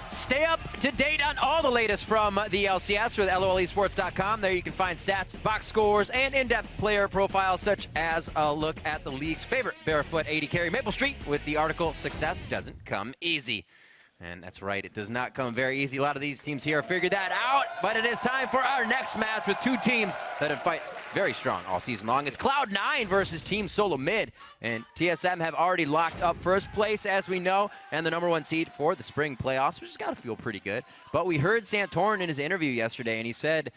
Stay up to date on all the latest from the LCS with LOLesports.com. There you can find stats, box scores, and in-depth player profiles, such as a look at the league's favorite barefoot AD carry, Maple Street, with the article, "Success Doesn't Come Easy." And that's right, it does not come very easy. A lot of these teams here figured that out, but it is time for our next match with two teams that have fight very strong all season long. It's Cloud9 versus Team Solo Mid, and TSM have already locked up first place, as we know, and the #1 seed for the spring playoffs, which has got to feel pretty good. But we heard Santorin in his interview yesterday, and he said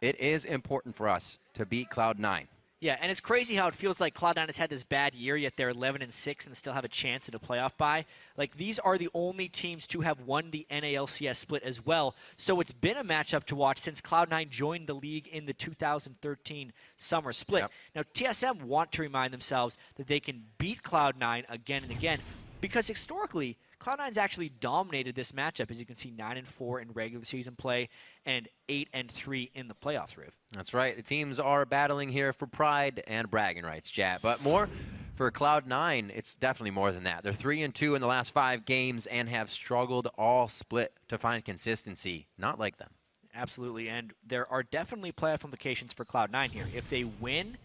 it is important for us to beat Cloud9. Yeah, and it's crazy how it feels like Cloud9 has had this bad year, yet they're 11-6 and still have a chance at a playoff bye. Like, these are the only teams to have won the NALCS split as well. So it's been a matchup to watch since Cloud9 joined the league in the 2013 summer split. Yep. Now, TSM want to remind themselves that they can beat Cloud9 again and again, because historically, Cloud9's actually dominated this matchup, as you can see, 9-4 in regular season play and 8-3 in the playoffs, Riv. That's right. The teams are battling here for pride and bragging rights, Jat. But more for Cloud9, it's definitely more than that. They're 3-2 in the last 5 games and have struggled all split to find consistency. Not like them. Absolutely, and there are definitely playoff implications for Cloud9 here. If they win,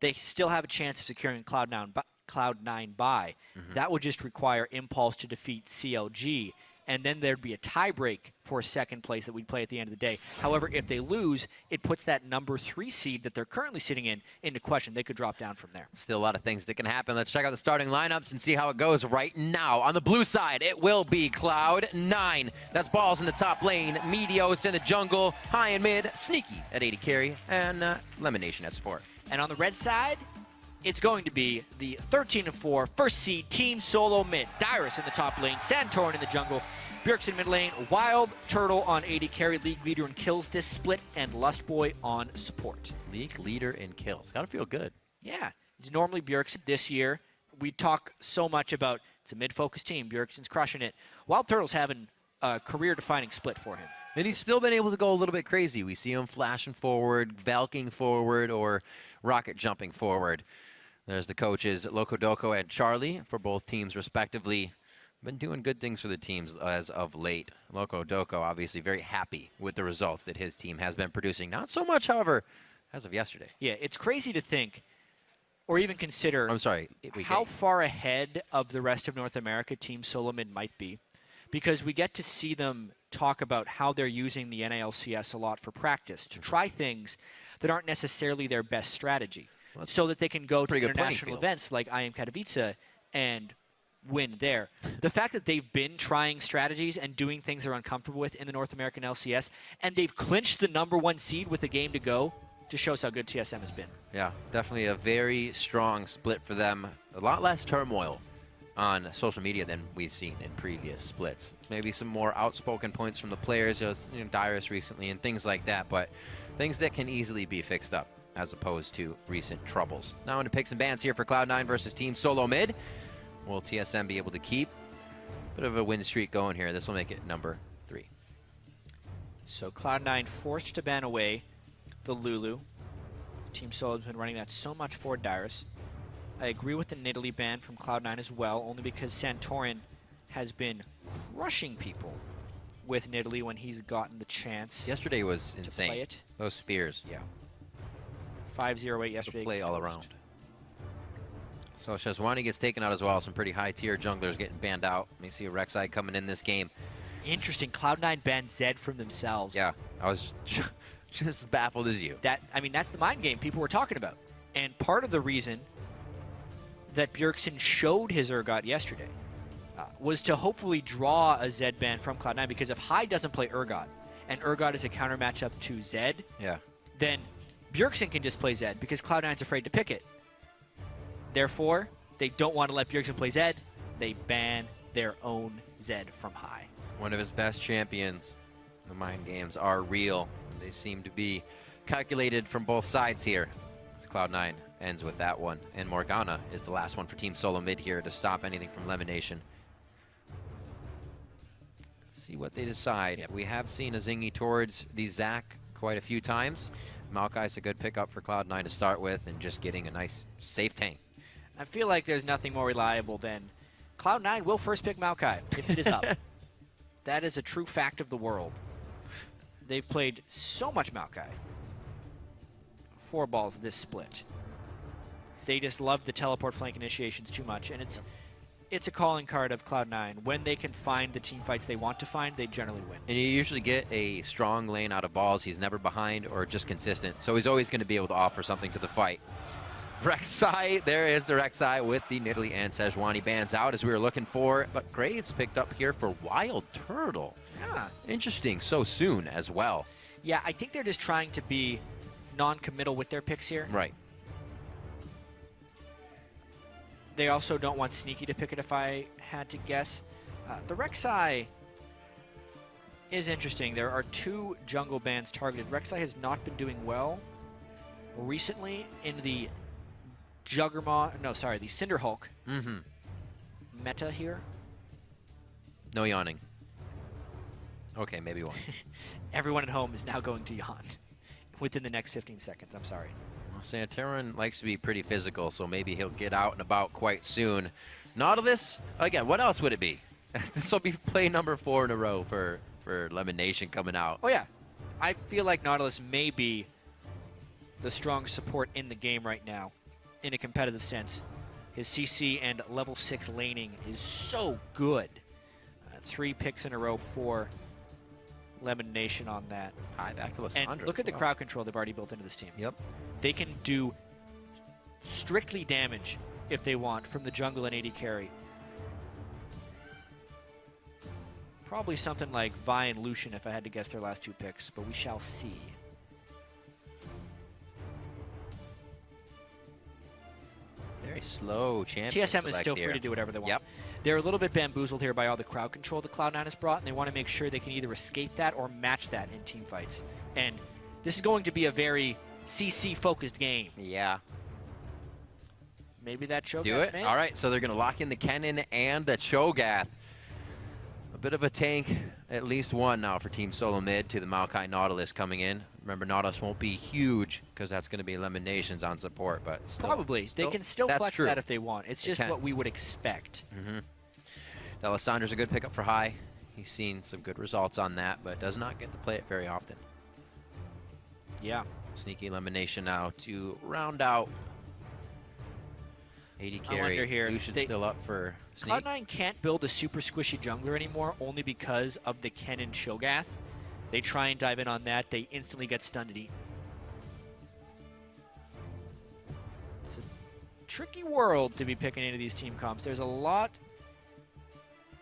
they still have a chance of securing Cloud9 bye. That would just require Impulse to defeat CLG, and then there'd be a tiebreak for second place that we'd play at the end of the day. However, if they lose, it puts that #3 seed that they're currently sitting in into question. They could drop down from there. Still a lot of things that can happen. Let's check out the starting lineups and see how it goes right now. On the blue side, it will be Cloud9. That's Balls in the top lane, Meteos in the jungle, High and mid, Sneaky at AD carry, and Lemonation at support. And on the red side, it's going to be the 13-4 first seed Team Solo Mid. Dyrus in the top lane, Santorin in the jungle, Bjergsen mid lane, Wild Turtle on AD carry, league leader in kills this split, and Lustboy on support. League leader in kills. Gotta feel good. Yeah, it's normally Bjergsen. This year, we talk so much about it's a mid-focused team. Bjergsen's crushing it. Wild Turtle's having a career-defining split for him. And he's still been able to go a little bit crazy. We see him flashing forward, Valking forward, or rocket jumping forward. There's the coaches, Loco Doco and Charlie, for both teams respectively. Been doing good things for the teams as of late. Loco Doco obviously very happy with the results that his team has been producing. Not so much, however, as of yesterday. Yeah, it's crazy to think, or even consider, I'm sorry, how far ahead of the rest of North America Team Solo Mid might be. Because we get to see them talk about how they're using the NALCS a lot for practice, to try things that aren't necessarily their best strategy, so that they can go to international events like IM Katowice and win there. The fact that they've been trying strategies and doing things they're uncomfortable with in the North American LCS, and they've clinched the #1 seed with a game to go, just shows how good TSM has been. Yeah, definitely a very strong split for them. A lot less turmoil on social media than we've seen in previous splits. Maybe some more outspoken points from the players, just, Dyrus recently and things like that, but things that can easily be fixed up as opposed to recent troubles. Now into picks and bans here for Cloud9 versus Team Solo Mid. Will TSM be able to keep a bit of a win streak going here? This will make it #3. So Cloud9 forced to ban away the Lulu. Team Solo has been running that so much for Dyrus. I agree with the Nidalee ban from Cloud9 as well, only because Santorin has been crushing people with Nidalee when he's gotten the chance. Yesterday was insane. Play it. Those spears. Yeah. 5-0-8 yesterday. Play all around. So Shazwani gets taken out as well. Some pretty high-tier junglers getting banned out. Let me see a Rek'Sai coming in this game. Interesting. Cloud9 banned Zed from themselves. Yeah, I was just as baffled as you. I mean, that's the mind game people were talking about. And part of the reason that Bjergsen showed his Urgot yesterday was to hopefully draw a Zed ban from Cloud9, because if High doesn't play Urgot, and Urgot is a counter matchup to Zed, then Bjergsen can just play Zed, because Cloud9's afraid to pick it. Therefore, they don't want to let Bjergsen play Zed. They ban their own Zed from High. One of his best champions. The mind games are real. They seem to be calculated from both sides here. As Cloud9 ends with that one. And Morgana is the last one for Team Solo Mid here to stop anything from Lemonation. See what they decide. Yep. We have seen a Zingy towards the Zac quite a few times. Maokai's a good pickup for Cloud9 to start with, and just getting a nice, safe tank. I feel like there's nothing more reliable than Cloud9 will first pick Maokai if it is up. That is a true fact of the world. They've played so much Maokai. 4 balls this split. They just love the teleport flank initiations too much, and it's a calling card of Cloud9. When they can find the team fights they want to find, they generally win. And you usually get a strong lane out of balls. He's never behind or just consistent, so he's always going to be able to offer something to the fight. Rek'Sai, there is the Rek'Sai with the Nidalee and Sejuani bans out as we were looking for, but Graves picked up here for Wild Turtle. Yeah. Interesting, so soon as well. Yeah, I think they're just trying to be non-committal with their picks here. Right. They also don't want Sneaky to pick it if I had to guess. The Rek'Sai is interesting. There are 2 jungle bans targeted. Rek'Sai has not been doing well recently in the Juggernaut, no, sorry, the Cinderhulk meta here. No yawning. Okay, maybe one. Everyone at home is now going to yawn within the next 15 seconds. I'm sorry. Well, Santerin likes to be pretty physical, so maybe he'll get out and about quite soon. Nautilus, again, what else would it be? This will be play number 4 in a row for Lemon Nation coming out. Oh, yeah. I feel like Nautilus may be the strongest support in the game right now in a competitive sense. His CC and level 6 laning is so good. 3 picks in a row for Lemon Nation on that. Hi, back to Lysandra. And look at the crowd control they've already built into this team. Yep. They can do strictly damage if they want from the jungle and AD carry. Probably something like Vi and Lucian if I had to guess their last 2 picks, but we shall see. Very slow champion. TSM is still free to do whatever they want. Yep. They're a little bit bamboozled here by all the crowd control that Cloud9 has brought, and they want to make sure they can either escape that or match that in team fights. And this is going to be a very CC-focused game. Yeah. Maybe that Cho'Gath. Do it. All right, so they're going to lock in the Kennen and the Cho'Gath. A bit of a tank, at least one now for Team Solo Mid to the Maokai Nautilus coming in. Remember, Nautilus won't be huge because that's going to be Lemon Nations on support, but still, probably. They can still flex true. that if they want. It's just what we would expect. Delisandre's a good pickup for high. He's seen some good results on that, but does not get to play it very often. Yeah. Sneaky Elimination now to round out AD carry. Here. Lucian's still up for Sneak. Cloud9 can't build a super squishy jungler anymore only because of the Kennen Cho'Gath. They try and dive in on that. They instantly get stunned and eaten. It's a tricky world to be picking into these team comps. There's a lot.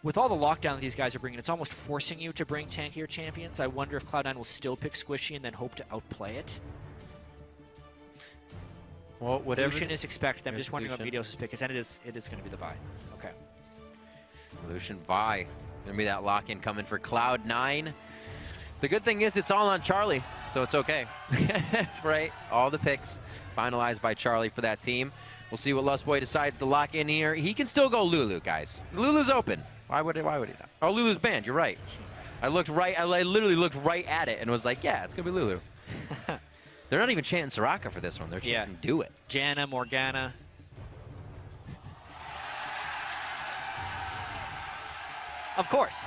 With all the lockdown that these guys are bringing, it's almost forcing you to bring tankier champions. I wonder if Cloud9 will still pick squishy and then hope to outplay it. Well, whatever. Lucian is expected. I'm just wondering what Lucian. Meteos' pick is, and it is going to be the Vi. Okay. Lucian Vi. Gonna be that lock-in coming for Cloud9. The good thing is it's all on Charlie, so it's okay. Right? All the picks finalized by Charlie for that team. We'll see what Lustboy decides to lock in here. He can still go Lulu, guys. Lulu's open. Why would he not? Oh, Lulu's banned. You're right. I literally looked right at it and was like, yeah, it's gonna be Lulu. They're not even chanting Soraka for this one. They're chanting Do It. Janna, Morgana. Of course.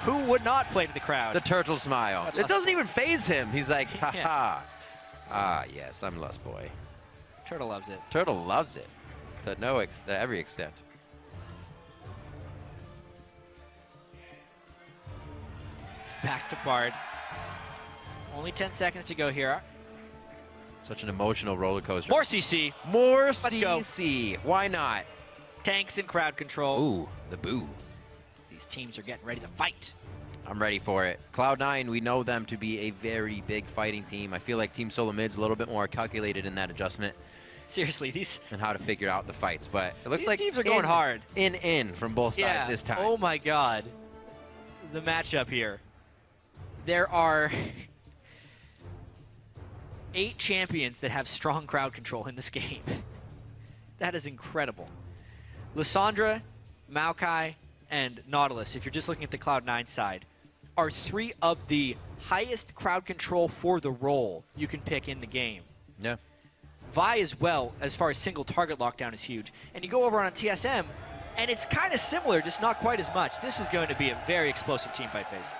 Who would not play to the crowd? The turtle smile. It doesn't even faze him. He's like, ha ha. Ah, yes, I'm Lustboy. Turtle loves it. Turtle loves it. To every extent. Back to Bard. Only 10 seconds to go here. Such an emotional roller coaster. More CC. More Let's go. CC. Why not? Tanks and crowd control. Ooh, the boo. These teams are getting ready to fight. I'm ready for it. Cloud9, we know them to be a very big fighting team. I feel like Team Solo Mid's a little bit more calculated in that adjustment. Seriously, these and how to figure out the fights, but it looks like teams are going hard. In from both sides this time. Oh my God, the matchup here. There are 8 champions that have strong crowd control in this game. That is incredible. Lysandra, Maokai, and Nautilus, if you're just looking at the Cloud9 side, are 3 of the highest crowd control for the role you can pick in the game. Yeah. Vi as well, as far as single target lockdown, is huge. And you go over on TSM, And it's kind of similar, just not quite as much. This is going to be a very explosive team fight phase.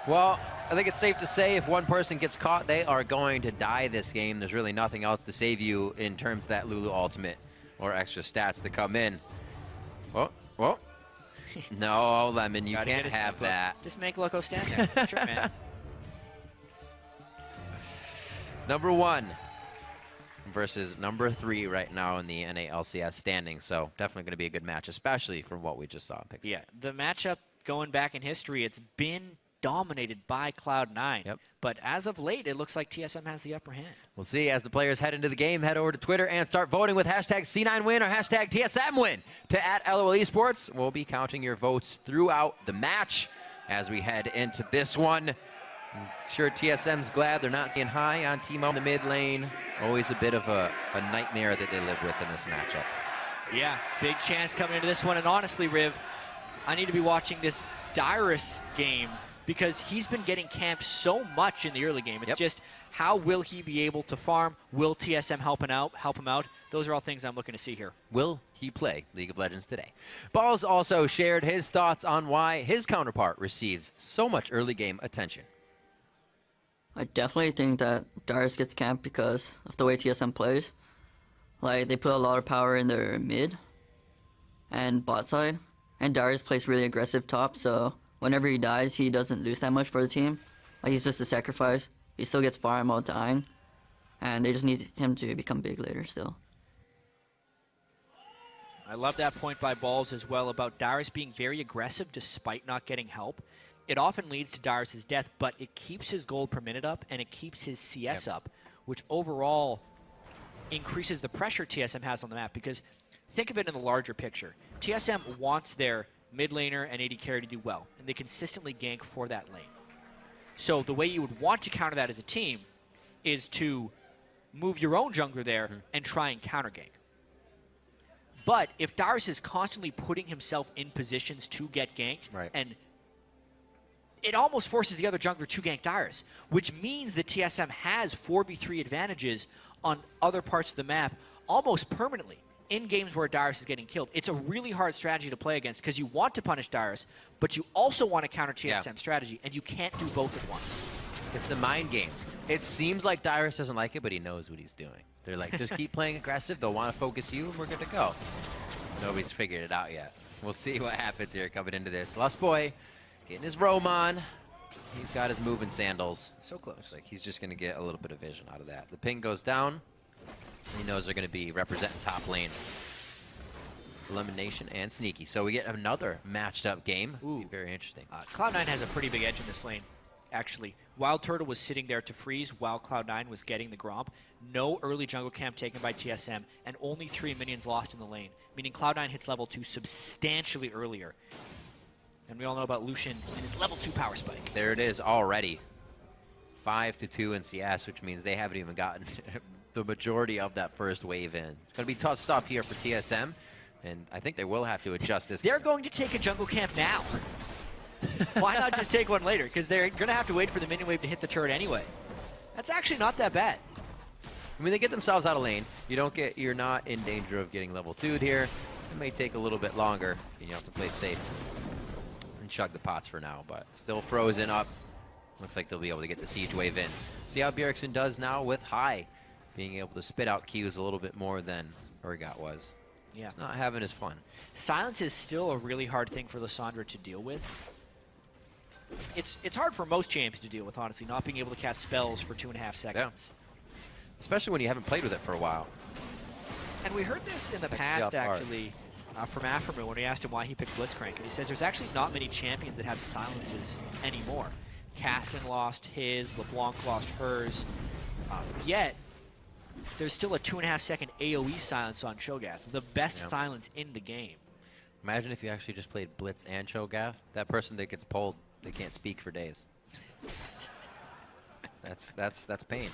Well, I think it's safe to say if one person gets caught, they are going to die this game. There's really nothing else to save you in terms of that Lulu ultimate or extra stats to come in. Well. No, Lemon, you can't have that. Just make Loco stand there. Sure, man. Number 1 versus number 3 right now in the NA LCS standing. So definitely going to be a good match, especially from what we just saw. Yeah, the matchup going back in history, it's been dominated by Cloud9. Yep. But as of late, it looks like TSM has the upper hand. We'll see as the players head into the game. Head over to Twitter and start voting with hashtag C9win or hashtag TSMwin to @LOL Esports. We'll be counting your votes throughout the match as we head into this one. I'm sure TSM's glad they're not seeing high on Teemo in the mid lane. Always a bit of a nightmare that they live with in this matchup. Yeah, big chance coming into this one. And honestly, Riv, I need to be watching this Dyrus game because he's been getting camped so much in the early game. It's just how will he be able to farm? Will TSM help him out? Those are all things I'm looking to see here. Will he play League of Legends today? Balls also shared his thoughts on why his counterpart receives so much early game attention. I definitely think that Dyrus gets camped because of the way TSM plays. Like, they put a lot of power in their mid and bot side, and Dyrus plays really aggressive top, so whenever he dies, he doesn't lose that much for the team. Like, he's just a sacrifice. He still gets farm while dying, and they just need him to become big later still. I love that point by Balls as well about Dyrus being very aggressive despite not getting help. It often leads to Dyrus' death, but it keeps his gold per minute up, and it keeps his CS up, which overall increases the pressure TSM has on the map, because think of it in the larger picture. TSM wants their mid laner and AD carry to do well, and they consistently gank for that lane. So the way you would want to counter that as a team is to move your own jungler there and try and counter gank. But if Dyrus is constantly putting himself in positions to get ganked, and it almost forces the other jungler to gank Dyrus, which means that TSM has 4v3 advantages on other parts of the map almost permanently in games where Dyrus is getting killed. It's a really hard strategy to play against because you want to punish Dyrus, but you also want to counter TSM strategy, and you can't do both at once. It's the mind games. It seems like Dyrus doesn't like it, but he knows what he's doing. They're like, just keep playing aggressive. They'll want to focus you, and we're good to go. Nobody's figured it out yet. We'll see what happens here coming into this. Lost Boy getting his roam on. He's got his moving sandals. So close. Looks like he's just going to get a little bit of vision out of that. The ping goes down. He knows they're going to be representing top lane. Elimination and Sneaky. So we get another matched up game. Ooh. Very interesting. Cloud9 has a pretty big edge in this lane, actually. Wild Turtle was sitting there to freeze while Cloud9 was getting the Gromp. No early jungle camp taken by TSM, and only 3 minions lost in the lane, meaning Cloud9 hits level 2 substantially earlier. And we all know about Lucian and his level 2 power spike. There it is already. 5-2 in CS, which means they haven't even gotten the majority of that first wave in. It's going to be tough stuff here for TSM, and I think they will have to adjust this. They're going to take a jungle camp now. Why not just take one later? Because they're going to have to wait for the minion wave to hit the turret anyway. That's actually not that bad. I mean, they get themselves out of lane. You're not in danger of getting level 2'd here. It may take a little bit longer, and you have to play safe and chug the pots for now, but still frozen up. Looks like they'll be able to get the siege wave in. See how Bjergsen does now with High, being able to spit out Qs a little bit more than Urgot was. Yeah. He's not having his fun. Silence is still a really hard thing for Lissandra to deal with. It's hard for most champions to deal with, honestly, not being able to cast spells for 2.5 seconds. Yeah. Especially when you haven't played with it for a while. And we heard this in the past, actually, from Aframu when we asked him why he picked Blitzcrank. And he says there's actually not many champions that have silences anymore. Caston lost his, LeBlanc lost hers. Yet, there's still a 2.5 second AoE silence on Cho'Gath, the best silence in the game. Imagine if you actually just played Blitz and Cho'Gath. That person that gets pulled, they can't speak for days. That's pain.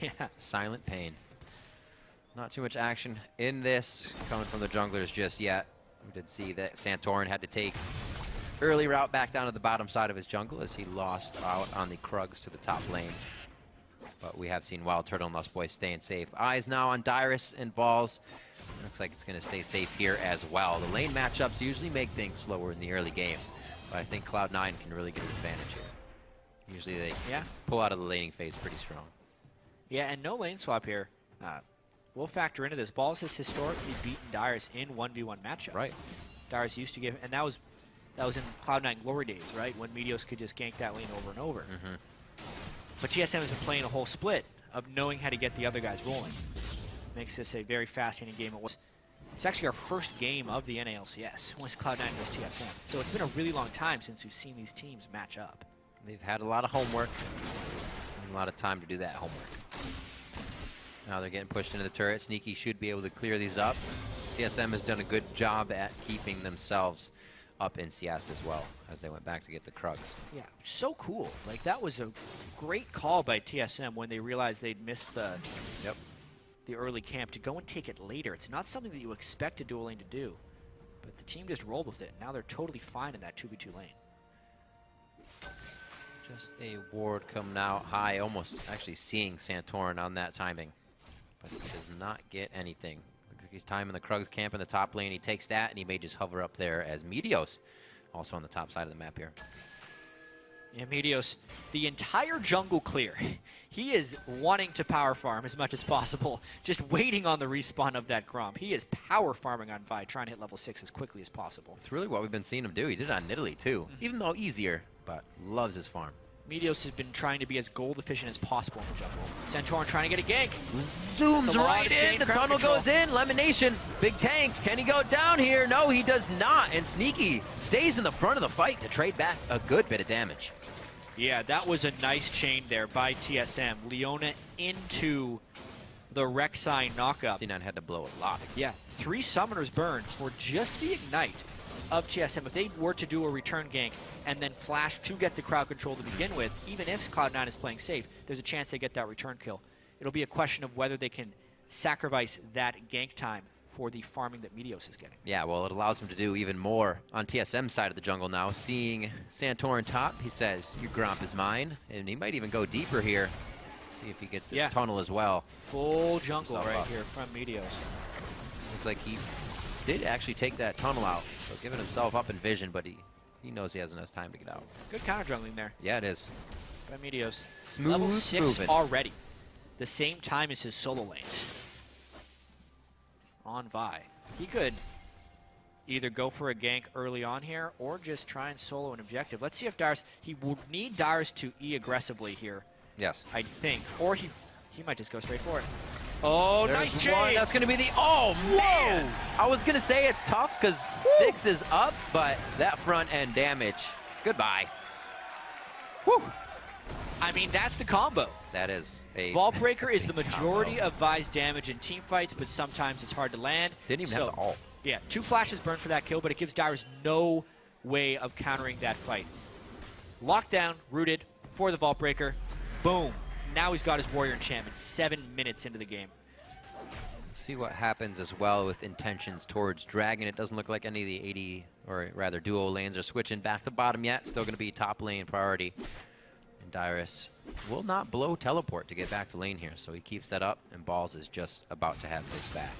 Yeah. Silent pain. Not too much action in this coming from the junglers just yet. We did see that Santorin had to take early route back down to the bottom side of his jungle as he lost out on the Krugs to the top lane. But we have seen Wild Turtle and Lust Boy staying safe. Eyes now on Dyrus and Balls. Looks like it's going to stay safe here as well. The lane matchups usually make things slower in the early game, but I think Cloud9 can really get an advantage here. Usually they pull out of the laning phase pretty strong. Yeah, and no lane swap here. We'll factor into this. Balls has historically beaten Dyrus in 1v1 matchups. Right. Dyrus used to give, and that was in Cloud9 glory days, right? When Meteos could just gank that lane over and over. But TSM has been playing a whole split of knowing how to get the other guys rolling. Makes this a very fascinating game. It's actually our first game of the NALCS, once Cloud9 was TSM. So it's been a really long time since we've seen these teams match up. They've had a lot of homework and a lot of time to do that homework. Now they're getting pushed into the turret. Sneaky should be able to clear these up. TSM has done a good job at keeping themselves up in CS as well as they went back to get the Krugs. Yeah, so cool. Like, that was a great call by TSM when they realized they'd missed the early camp to go and take it later. It's not something that you expected Dual Lane to do, but the team just rolled with it. Now they're totally fine in that 2v2 lane. Just a ward coming out high, almost actually seeing Santorin on that timing, but he does not get anything. Looks like he's timing the Krugs camp in the top lane. He takes that, and he may just hover up there as Meteos also on the top side of the map here. Yeah, Meteos, the entire jungle clear. He is wanting to power farm as much as possible, just waiting on the respawn of that Gromp. He is power farming on Vi, trying to hit level 6 as quickly as possible. It's really what we've been seeing him do. He did it on Nidalee too, even though easier, but loves his farm. Meteos has been trying to be as gold efficient as possible in the jungle. Santorin trying to get a gank. Zooms right in, the tunnel goes in, Lemonation, big tank. Can he go down here? No, he does not, and Sneaky stays in the front of the fight to trade back a good bit of damage. Yeah, that was a nice chain there by TSM. Leona into the Rek'Sai knockup. C9 had to blow a lot. Yeah, 3 summoners burned for just the ignite of TSM. If they were to do a return gank and then flash to get the crowd control to begin with, even if Cloud9 is playing safe, there's a chance they get that return kill. It'll be a question of whether they can sacrifice that gank time for the farming that Meteos is getting. Yeah, well, it allows him to do even more on TSM's side of the jungle now. Seeing Santorin top, he says, your Gromp is mine, and he might even go deeper here. See if he gets the tunnel as well. Full jungle right here from Meteos. Looks like he did actually take that tunnel out, so giving himself up in vision, but he knows he has enough time to get out. Good counter jungling there. Yeah, it is. By Meteos. Smooth Level 6 moving. already. The same time as his solo lanes. On Vi. He could either go for a gank early on here or just try and solo an objective. Let's see if Dyrus, he would need Dyrus to E aggressively here. Yes. I think. Or he might just go straight for it. Oh, There's nice one. chain! That's going to be the, oh man! I was going to say it's tough because 6 is up, but that front end damage, goodbye. Woo! I mean, that's the combo. That is a Vault Breaker is the big majority combo. of Vi's damage in team fights, but sometimes it's hard to land. Didn't even have the ult. Yeah, 2 flashes burned for that kill, but it gives Dyrus no way of countering that fight. Lockdown, rooted for the Vault Breaker. Boom. Now he's got his Warrior enchantment 7 minutes into the game. See what happens as well with intentions towards Dragon. It doesn't look like any of the 80, or rather duo lanes are switching back to bottom yet. Still going to be top lane priority. And Dyrus will not blow teleport to get back to lane here, so he keeps that up, and Balls is just about to have his back.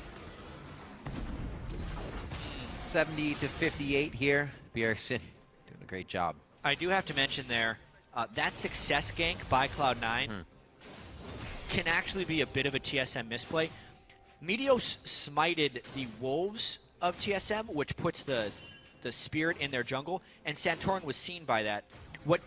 70 to 58 here. Bjergsen doing a great job. I do have to mention there, that success gank by Cloud9 can actually be a bit of a TSM misplay. Meteos smited the Wolves of TSM, which puts the Spirit in their jungle, and Santorin was seen by that. What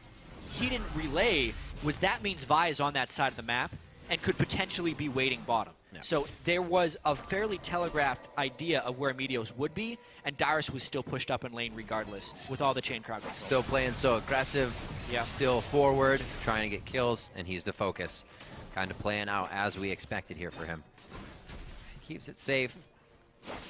he didn't relay was that means Vi is on that side of the map and could potentially be waiting bottom. Yeah. So there was a fairly telegraphed idea of where Meteos would be, and Dyrus was still pushed up in lane regardless with all the chain crowd control. Still playing so aggressive, still forward, trying to get kills, and he's the focus. Kind of playing out as we expected here for him. He keeps it safe.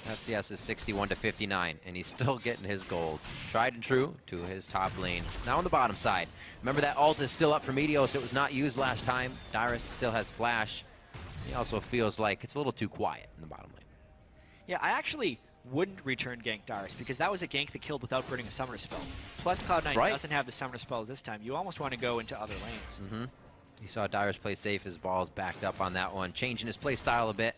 LCS is 61 to 59, and he's still getting his gold. Tried and true to his top lane. Now on the bottom side. Remember that ult is still up for Meteos. It was not used last time. Dyrus still has flash. He also feels like it's a little too quiet in the bottom lane. Yeah, I actually wouldn't return gank Dyrus because that was a gank that killed without burning a summoner spell. Plus Cloud9 doesn't have the summoner spells this time. You almost want to go into other lanes. You saw Dyrus play safe. His ball's backed up on that one, changing his play style a bit,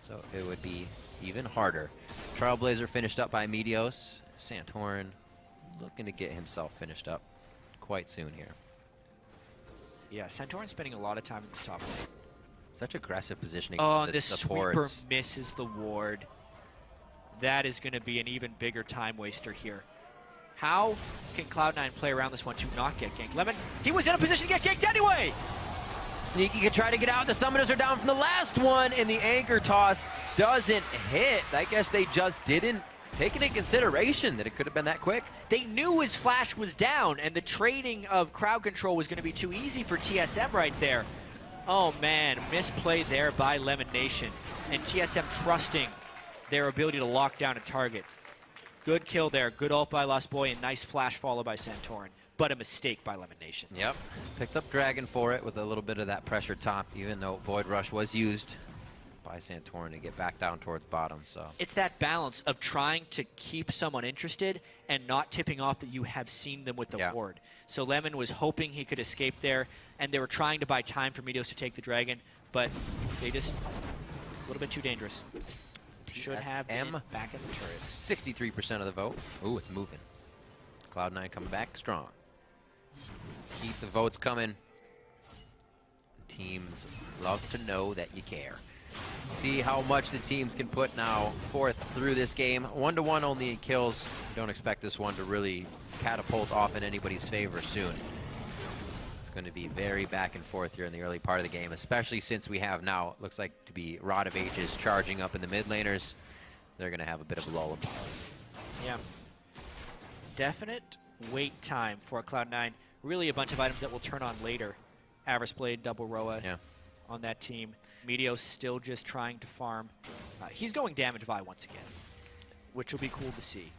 so it would be even harder. Trailblazer finished up by Meteos. Santorin looking to get himself finished up quite soon here. Yeah, Santorin's spending a lot of time in this top lane. Such aggressive positioning. Oh, the this sweeper supports. misses the ward. That is going to be an even bigger time waster here. How can Cloud9 play around this one to not get ganked? Lemon, he was in a position to get ganked anyway! Sneaky can try to get out. The summoners are down from the last one, and the anchor toss doesn't hit. I guess they just didn't take into consideration that it could have been that quick. They knew his flash was down, and the trading of crowd control was going to be too easy for TSM right there. Oh man, misplay there by Lemon Nation, and TSM trusting their ability to lock down a target. Good kill there, good ult by Lost Boy, and nice flash followed by Santorin, but a mistake by Lemon Nation. Yep, picked up Dragon for it with a little bit of that pressure top, even though Void Rush was used by Santorin to get back down towards bottom. So it's that balance of trying to keep someone interested and not tipping off that you have seen them with the ward. So Lemon was hoping he could escape there, and they were trying to buy time for Meteos to take the Dragon, but they just a little bit too dangerous. Should have been back in the turret. 63% of the vote. Ooh, it's moving. Cloud9 coming back strong. Keep the votes coming. Teams love to know that you care. See how much the teams can put now forth through this game. 1-1 only in kills. Don't expect this one to really catapult off in anybody's favor soon. It's going to be very back and forth here in the early part of the game, especially since we have now, looks like to be Rod of Ages charging up in the mid laners. They're going to have a bit of a lull of power. Yeah. Definite wait time for Cloud9. Really a bunch of items that will turn on later. Avarice Blade, Double Roa on that team. Meteos still just trying to farm. He's going damage Vi once again, which will be cool to see.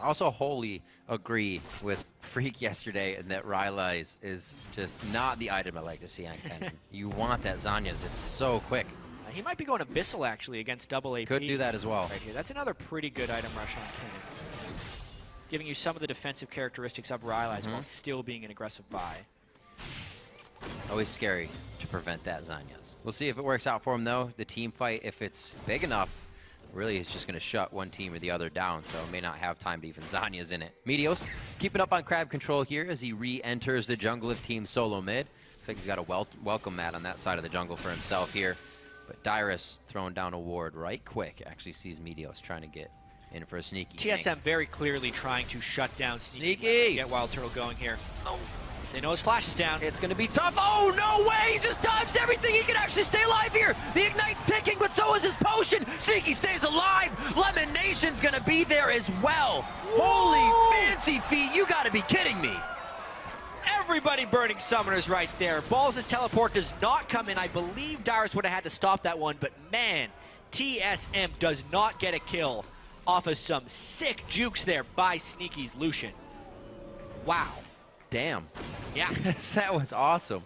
I also wholly agree with Freak yesterday in that Ryla is just not the item I like to see on Kennen. You want that Zanya's. It's so quick. He might be going Abyssal, actually, against double AP. Could do that as well. Right here. That's another pretty good item rush on Kennen. Giving you some of the defensive characteristics of Ryla while still being an aggressive buy. Always scary to prevent that Zanya's. We'll see if it works out for him, though. The team fight, if it's big enough, really is just going to shut one team or the other down, so may not have time to even Zanya's in it. Meteos keeping up on crab control here as he re-enters the jungle of Team Solo Mid. Looks like he's got a welcome mat on that side of the jungle for himself here. But Dyrus throwing down a ward right quick. Actually sees Meteos trying to get in for a sneaky TSM gank. very clearly trying to shut down Sneaky. Get Wild Turtle going here. Oh. They know his flash is down. It's going to be tough. Oh, no way! He just dodged everything. He can actually stay alive here. The Ignite's ticking, but so is his potion. Sneaky stays alive. Lemon Nation's going to be there as well. Whoa. Holy fancy feet. You got to be kidding me. Everybody burning summoners right there. Balls' teleport does not come in. I believe Dyrus would have had to stop that one, but man, TSM does not get a kill off of some sick jukes there by Sneaky's Lucian. Wow. Damn. Yeah. That was awesome.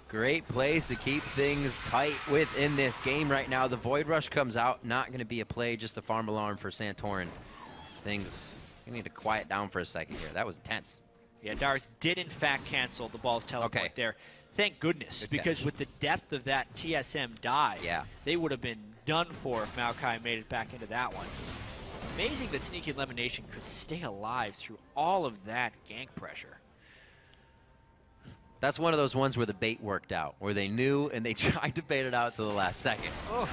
Great plays to keep things tight within this game right now. The Void Rush comes out. Not going to be a play, just a farm alarm for Santorin. Things, you need to quiet down for a second here. That was intense. Yeah, Dyrus did in fact cancel the ball's teleport there. Thank goodness, Good because catch. with the depth of that TSM dive, they would have been done for if Maokai made it back into that one. Amazing that Sneaky and Lemon Nation could stay alive through all of that gank pressure. That's one of those ones where the bait worked out, where they knew and they tried to bait it out to the last second,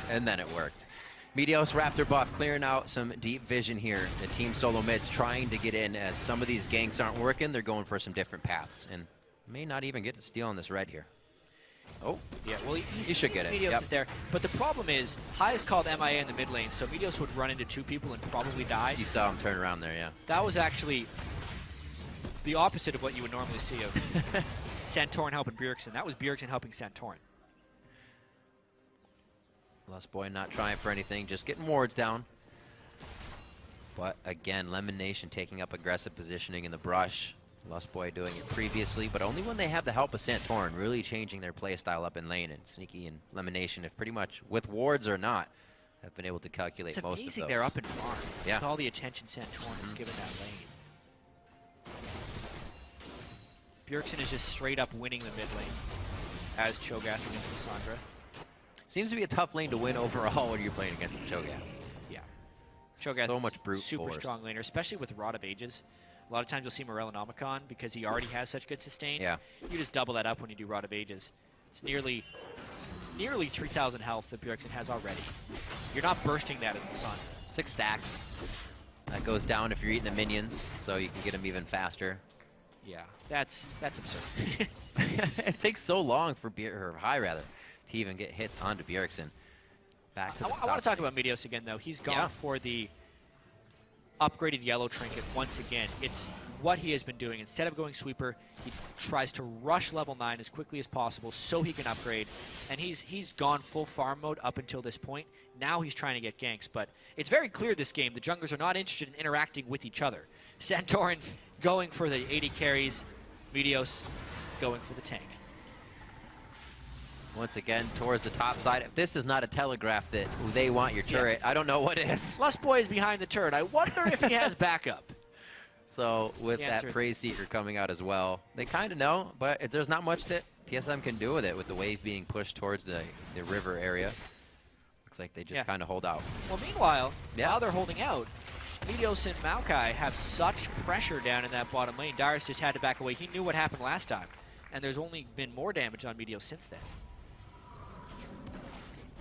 and then it worked. Meteos Raptor buff clearing out some deep vision here. The Team Solo Mid's trying to get in. As some of these ganks aren't working, they're going for some different paths, and may not even get to steal on this red here. Oh, yeah, well, he should get it. Meteos there, but the problem is, High is called MIA in the mid lane, so Meteos would run into two people and probably die. You saw him turn around there, yeah. That was actually the opposite of what you would normally see of Santorin helping Bjergsen. That was Bjergsen helping Santorin. Lost Boy not trying for anything, just getting wards down. But again, Lemon Nation taking up aggressive positioning in the brush. Lost Boy doing it previously, but only when they have the help of Santorin, really changing their play style up in lane. And Sneaky and Lemon Nation, if pretty much with wards or not, have been able to calculate most of those. It's amazing they're up and farm. Yeah. With all the attention Santorin has given that lane. Bjergsen is just straight up winning the mid lane. as Cho'Gath against Cassandra. Seems to be a tough lane to win overall when you're playing against the Cho'Gath. Yeah. Cho'Gath So much brute super force. strong laner, especially with Rod of Ages. A lot of times you'll see Morellonomicon because he already has such good sustain. Yeah. You just double that up when you do Rod of Ages. It's nearly 3,000 health that Bjergsen has already. You're not bursting that as the Sun. 6 stacks. That goes down if you're eating the minions, so you can get them even faster. Yeah, that's absurd. It takes so long for High rather, to even get hits onto Bjergsen. Back to the I want to talk about Meteos again, though. He's gone for the upgraded yellow trinket once again. It's what he has been doing. Instead of going sweeper, he tries to rush level 9 as quickly as possible so he can upgrade. And he's gone full farm mode up until this point. Now he's trying to get ganks, but it's very clear this game the junglers are not interested in interacting with each other. Santorin going for the 80 carries, Meteos going for the tank. Once again, towards the top side. If this is not a telegraph that they want your turret, I don't know what is. Lustboy is behind the turret. I wonder if he has backup. So with that Praise Seeker coming out as well, they kind of know, but there's not much that TSM can do with it, with the wave being pushed towards the river area. Looks like they just kind of hold out. Well, meanwhile, while they're holding out, Meteos and Maokai have such pressure down in that bottom lane. Darius just had to back away. He knew what happened last time, and there's only been more damage on Meteos since then.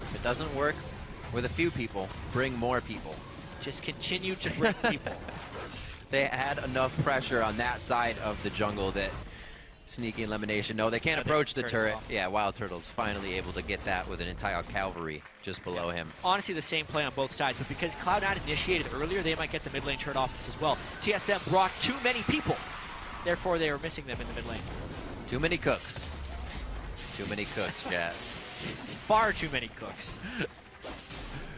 If it doesn't work with a few people, bring more people. Just continue to bring people. They had enough pressure on that side of the jungle that Sneaky Elimination, no, they can't approach the turret. Yeah, Wild Turtle's finally able to get that with an entire cavalry just below him. Honestly, the same play on both sides, but because Cloud9 initiated earlier, they might get the mid lane turret off this as well. TSM brought too many people. Therefore, they were missing them in the mid lane. Too many cooks. Too many cooks, chat. Far too many cooks.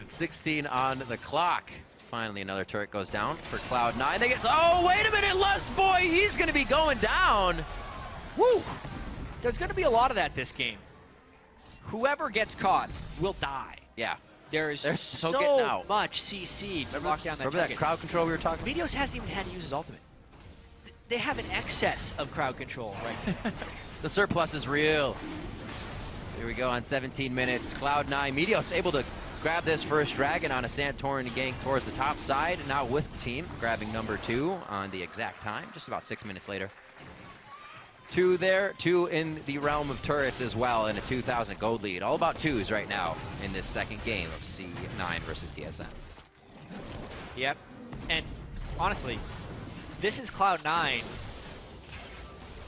16 on the clock. Finally, another turret goes down for Cloud9. They get. Oh, wait a minute, Lustboy! He's going to be going down. Woo! There's going to be a lot of that this game. Whoever gets caught will die. Yeah. There's so much CC to lock down that Remember that crowd control we were talking about? Meteos hasn't even had to use his ultimate. They have an excess of crowd control right now. The surplus is real. Here we go on 17 minutes. Cloud9, Meteos able to grab this first dragon on a Santorin gank towards the top side. Now with the team, grabbing number 2 on the exact time, just about 6 minutes later. 2 there, 2 in the realm of turrets as well, and a 2,000 gold lead. All about 2s right now in this second game of C9 versus TSM. Yep, and honestly, this is Cloud9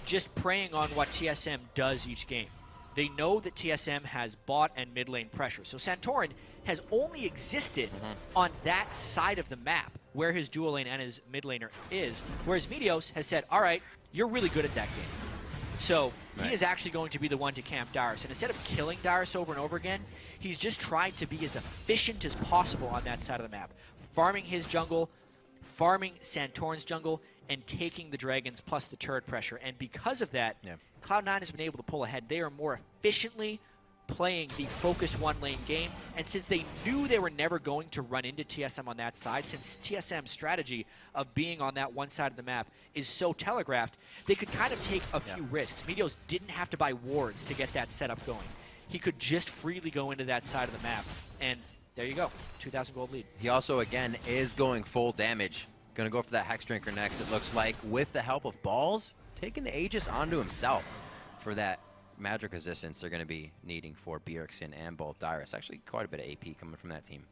just preying on what TSM does each game. They know that TSM has bot and mid lane pressure. So Santorin has only existed on that side of the map where his dual lane and his mid laner is, whereas Meteos has said, all right, you're really good at that game. So he is actually going to be the one to camp Darius. And instead of killing Darius over and over again, he's just trying to be as efficient as possible on that side of the map. Farming his jungle, farming Santorin's jungle, and taking the dragons plus the turret pressure. And because of that, Cloud9 has been able to pull ahead. They are more efficiently playing the focus one lane game. And since they knew they were never going to run into TSM on that side, since TSM's strategy of being on that one side of the map is so telegraphed, they could kind of take a few risks. Meteos didn't have to buy wards to get that setup going. He could just freely go into that side of the map. And there you go, 2,000 gold lead. He also, again, is going full damage. Gonna go for that Hex Drinker next, it looks like, with the help of Balls, taking the Aegis onto himself for that magic resistance they're gonna be needing for Bjergsen and both Darius. Actually, quite a bit of AP coming from that team.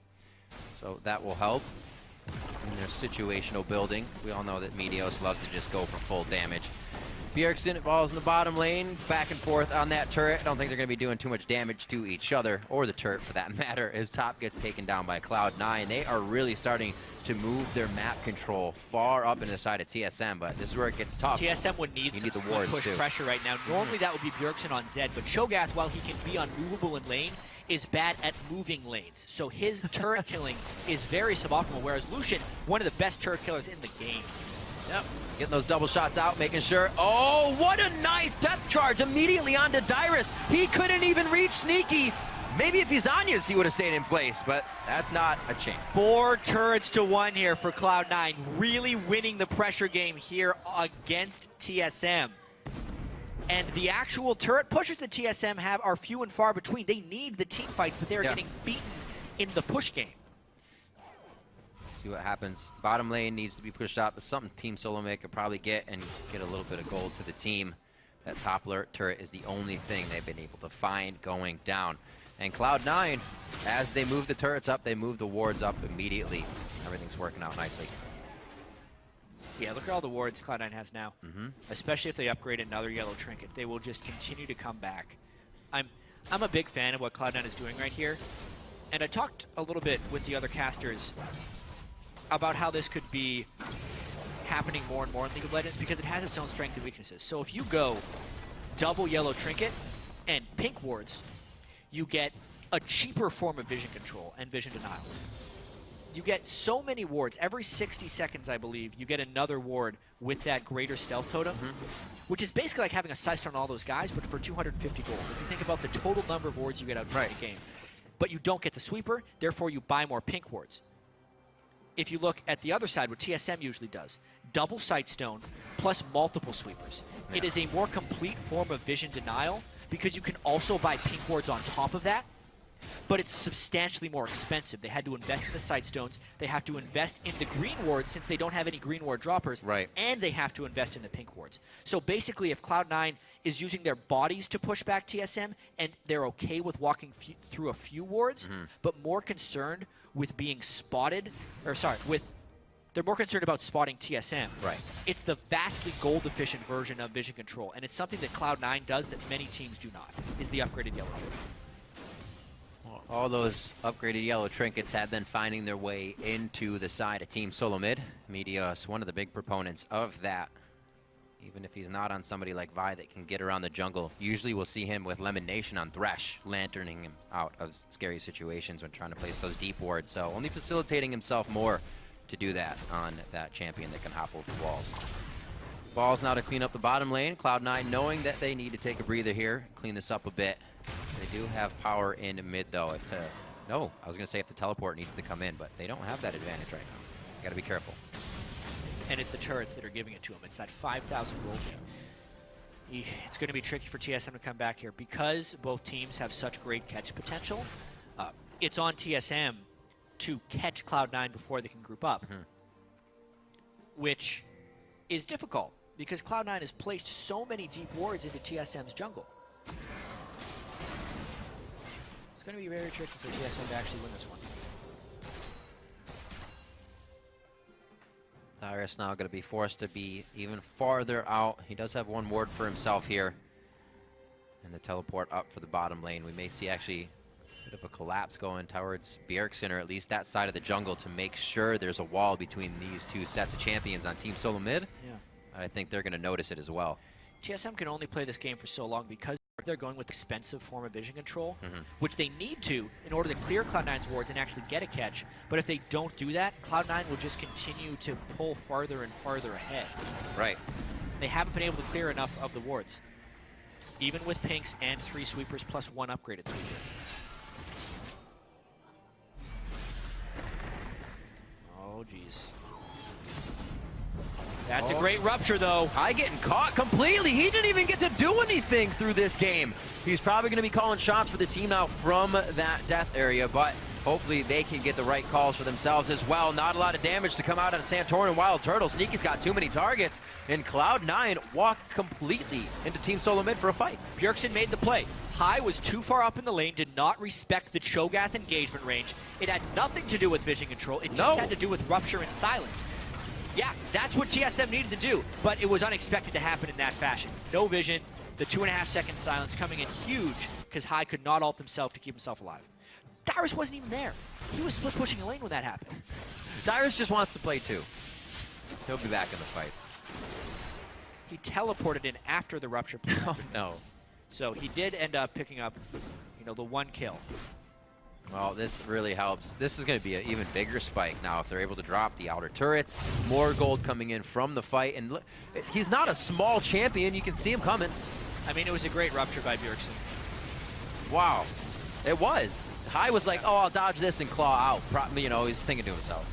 So that will help in their situational building. We all know that Meteos loves to just go for full damage. Bjergsen balls in the bottom lane, back and forth on that turret. I don't think they're going to be doing too much damage to each other, or the turret for that matter, as top gets taken down by Cloud9. They are really starting to move their map control far up into the side of TSM, but this is where it gets tough. TSM would need some push pressure right now. Normally that would be Bjergsen on Zed, but Cho'Gath, while he can be unmovable in lane, is bad at moving lanes. So his turret killing is very suboptimal, whereas Lucian, one of the best turret killers in the game. Yep, getting those double shots out, making sure. Oh, what a nice death charge immediately onto Dyrus. He couldn't even reach Sneaky. Maybe if he's Anya's, he would have stayed in place, but that's not a chance. 4 turrets to 1 here for Cloud9, really winning the pressure game here against TSM. And the actual turret pushes that TSM have are few and far between. They need the team fights, but they're getting beaten in the push game. See what happens. Bottom lane needs to be pushed out, but something Team Solomid could probably get and get a little bit of gold to the team. That top turret is the only thing they've been able to find going down. And Cloud9, as they move the turrets up, they move the wards up immediately. Everything's working out nicely. Yeah, look at all the wards Cloud9 has now. Especially if they upgrade another yellow trinket. They will just continue to come back. I'm a big fan of what Cloud9 is doing right here. And I talked a little bit with the other casters about how this could be happening more and more in League of Legends because it has its own strengths and weaknesses. So if you go double yellow trinket and pink wards, you get a cheaper form of vision control and vision denial. You get so many wards. Every 60 seconds, I believe, you get another ward with that greater stealth totem, which is basically like having a sight on all those guys, but for 250 gold. If you think about the total number of wards you get out of the game. But you don't get the sweeper, therefore you buy more pink wards. If you look at the other side, what TSM usually does, double sightstone plus multiple sweepers. It is a more complete form of vision denial because you can also buy pink wards on top of that, but it's substantially more expensive. They had to invest in the sightstones, they have to invest in the green wards since they don't have any green ward droppers, and they have to invest in the pink wards. So basically, if Cloud9 is using their bodies to push back TSM, and they're okay with walking through a few wards, but more concerned with being spotted, or sorry, they're more concerned about spotting TSM. It's the vastly gold-efficient version of vision control, and it's something that Cloud9 does that many teams do not, is the upgraded yellow trinket. All those upgraded yellow trinkets have been finding their way into the side of Team Solomid. Medios, one of the big proponents of that. Even if he's not on somebody like Vi that can get around the jungle. Usually we'll see him with Lemon Nation on Thresh, lanterning him out of scary situations when trying to place those deep wards. So only facilitating himself more to do that on that champion that can hop over walls. Balls now to clean up the bottom lane. Cloud9 knowing that they need to take a breather here, clean this up a bit. They do have power in mid though. No, I was going to say if the teleport needs to come in, but they don't have that advantage right now. You got to be careful. And it's the turrets that are giving it to him. It's that 5,000 gold game. It's going to be tricky for TSM to come back here because both teams have such great catch potential. It's on TSM to catch Cloud9 before they can group up, which is difficult because Cloud9 has placed so many deep wards into TSM's jungle. It's going to be very tricky for TSM to actually win this one. Dyrus now going to be forced to be even farther out. He does have one ward for himself here. And the teleport up for the bottom lane. We may see actually a bit of a collapse going towards Bjergsen, or at least that side of the jungle, to make sure there's a wall between these two sets of champions on Team Solomid. I think they're going to notice it as well. TSM can only play this game for so long because they're going with expensive form of vision control, which they need to in order to clear Cloud9's wards and actually get a catch. But if they don't do that, Cloud9 will just continue to pull farther and farther ahead. They haven't been able to clear enough of the wards, even with pinks and 3 sweepers plus 1 upgraded sweeper. Oh, geez. That's a great rupture, though. High getting caught completely. He didn't even get to do anything through this game. He's probably going to be calling shots for the team now from that death area, but hopefully they can get the right calls for themselves as well. Not a lot of damage to come out of Santorin and Wild Turtle. Sneaky's got too many targets, and Cloud9 walked completely into Team Solomid for a fight. Bjergsen made the play. High was too far up in the lane, did not respect the Cho'Gath engagement range. It had nothing to do with vision control. It just had to do with rupture and silence. Yeah, that's what TSM needed to do, but it was unexpected to happen in that fashion. No vision, the 2.5 second silence coming in huge because High could not ult himself to keep himself alive. Dyrus wasn't even there. He was split pushing a lane when that happened. Dyrus just wants to play too. He'll be back in the fights. He teleported in after the rupture. Oh no. So he did end up picking up, the 1 kill. Well, this really helps. This is going to be an even bigger spike now if they're able to drop the outer turrets. More gold coming in from the fight. And look, he's not a small champion. You can see him coming. I mean, it was a great rupture by Bjergsen. Wow. It was. High was like, oh, I'll dodge this and claw out. He's thinking to himself.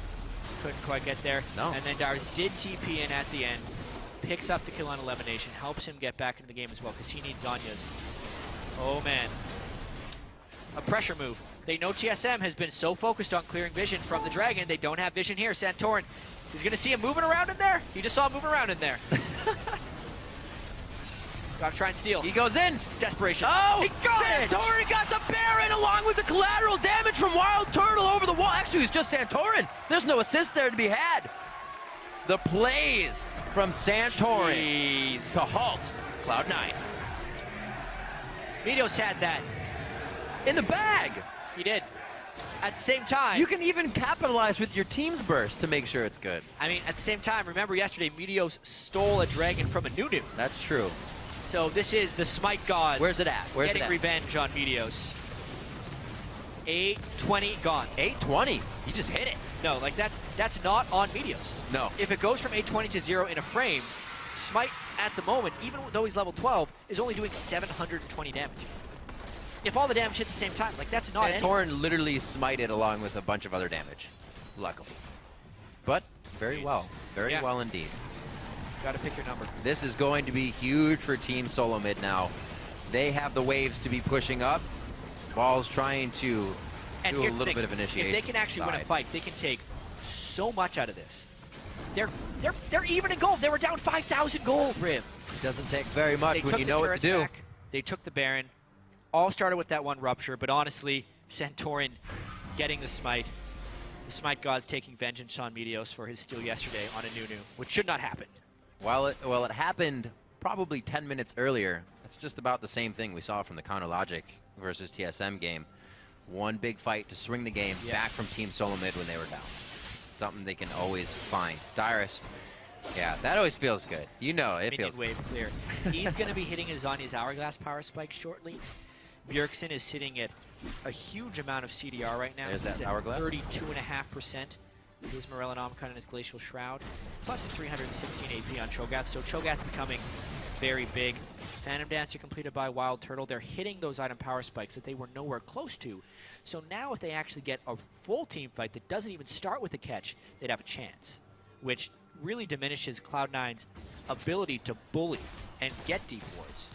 Couldn't quite get there. No. And then Dyrus did TP in at the end. picks up the kill on elimination, helps him get back into the game as well, because he needs Zanya's. Oh, man. A pressure move. They know TSM has been so focused on clearing vision from the Dragon, they don't have vision here. Santorin is going to see him moving around in there. He just saw him moving around in there. Gotta try and steal. He goes in. Desperation. Oh, he got it! Santorin got the Baron along with the collateral damage from Wild Turtle over the wall. Actually, it's just Santorin. There's no assist there to be had. The plays from Santorin Jeez. to halt Cloud9. Meteos had that. In the bag. He did. At the same time, You can even capitalize with your team's burst to make sure it's good. I mean, at the same time, remember yesterday, Meteos stole a dragon from a Nunu. That's true. So this is the Smite Gods. Where's it at? Where's getting it at? revenge on Meteos. 820 gone. 820. You just hit it. No, like that's not on Meteos. No. If it goes from 820 to 0 in a frame, Smite at the moment, even though he's level 12, is only doing 720 damage. If all the damage hit at the same time, like that's not anything. Santorin literally smited along with a bunch of other damage, luckily. But very well. Very Yeah. well indeed. Gotta pick your number. This is going to be huge for Team Solo Mid now. They have the waves to be pushing up. Ball's trying to And do a here's the little thing, bit of initiation. if they can actually win a side. fight, they can take so much out of this. They're even in gold. They were down 5,000 gold, Riv. It doesn't take very much They when took you the know what to turrets do. back. They took the Baron. All started with that one rupture, but honestly, Santorin getting the Smite. The Smite Gods taking vengeance on Meteos for his steal yesterday on a Nunu, which should not happen. Well, it happened probably 10 minutes earlier. That's just about the same thing we saw from the Counter Logic versus TSM game. One big fight to swing the game back from Team Solo Mid when they were down. Something they can always find. Dyrus, yeah, that always feels good. You know, it Minion feels wave clear. He's going to be hitting his Zanya's Hourglass power spike shortly. Bjergsen is sitting at a huge amount of CDR right now. There's that He's at Hourglass. 32.5%. His Morellonomicon and his Glacial Shroud. Plus 316 AP on Cho'Gath. So Cho'Gath becoming very big. Phantom Dancer completed by Wild Turtle. They're hitting those item power spikes that they were nowhere close to. So now if they actually get a full team fight that doesn't even start with a catch, they'd have a chance. Which really diminishes Cloud9's ability to bully and get deep wards.